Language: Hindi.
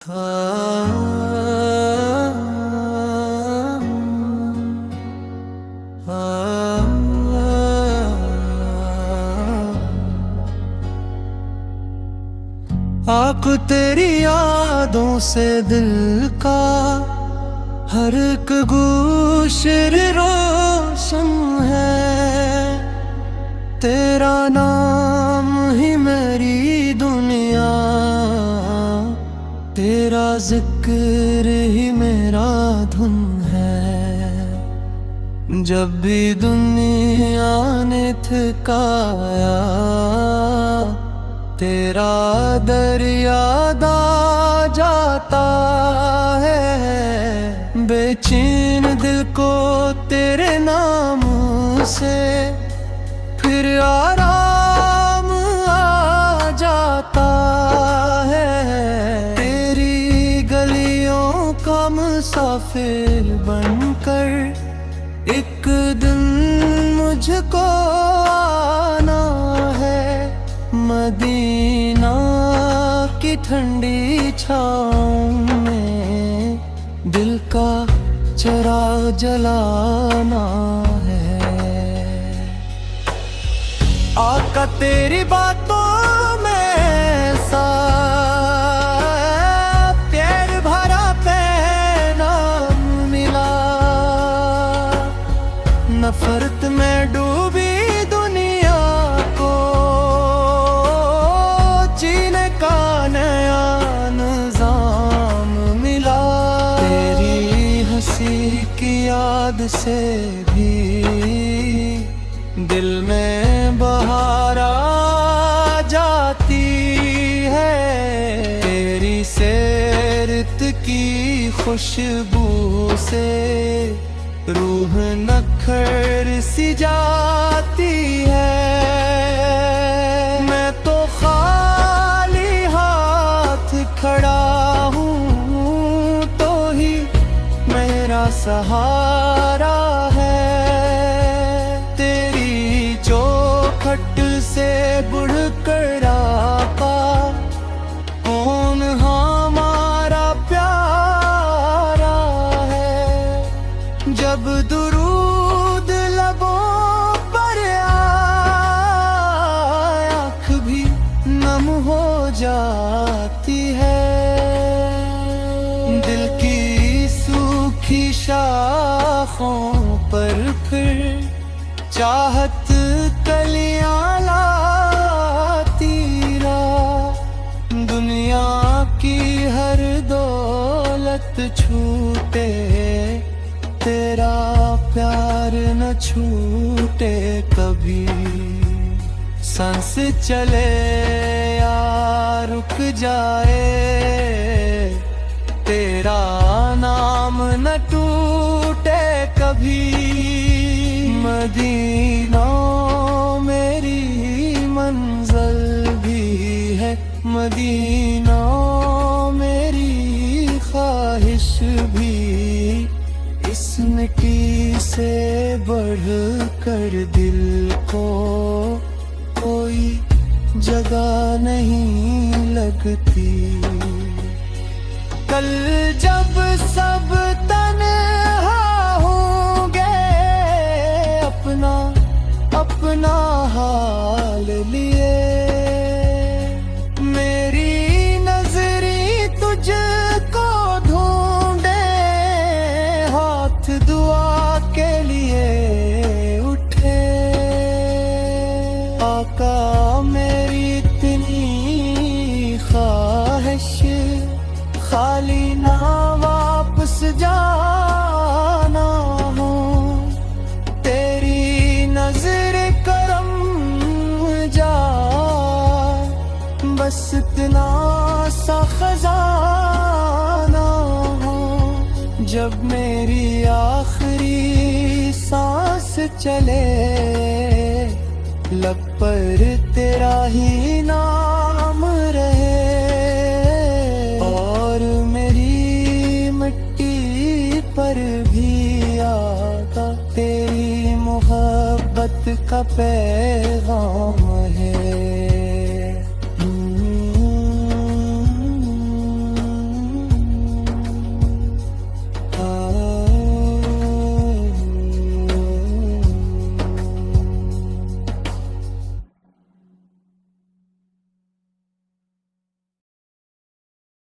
आँख तेरी यादों से दिल का हर एक गुशर रोशन है। तेरा नाम ही मेरी दुनिया, तेरा जिक्र ही मेरा धुन है। जब भी दुनिया ने थकाया, तेरा दर याद आ जाता है। बेचैन दिल को तेरे नाम से फिर आराम आ जाता है। तेरी गलियों का मुसाफिर बनकर एक दिन मुझको आना है। मदीना की ठंडी छाँव में दिल का चिराग जलाना है। आका तेरी बातों में सा प्यार भरा पैगाम मिला। नफरत में डूबी दुनिया को जीने का नया निज़ाम मिला। तेरी हंसी की याद से भी दिल में बहार आ जाती है। तेरी सेरत की खुशबू से रूह नखर सी जाती है। मैं तो खाली हाथ खड़ा हूँ तो ही मेरा सहारा है। तेरी चौखट से बढ़कर आका कौन हमारा प्यारा है। जब दुरूद लबों पर आँख भी नम हो जाती है। दिल की सूखी शाखों पर फिर चाहत कलियां लाती रहा। दुनिया की हर दौलत छूटे, तेरा प्यार न छूटे कभी। सांस चले या रुक जाए, तेरा नाम न टूटे कभी। मदीना मेरी मंजिल भी है, मदीना मेरी ख्वाहिश भी। इस मिट्टी से बढ़ कर दिल को कोई जगह नहीं लगती। कल जब सब तन्हा होंगे, अपना अपना हाल लिए मेरी नजरी तुझको ढूंढे। हाथ दुआ के लिए उठे। आका मेरी इतनी ख्वाहिश, खाली ना वापस जाना हो। तेरी नजर करम जा, बस इतना सा खजाना हो। जब मेरी आखिरी सांस चले, लब पर तेरा ही नाम रहे। और मेरी मिट्टी पर भी आका तेरी मोहब्बत का पैगाम है।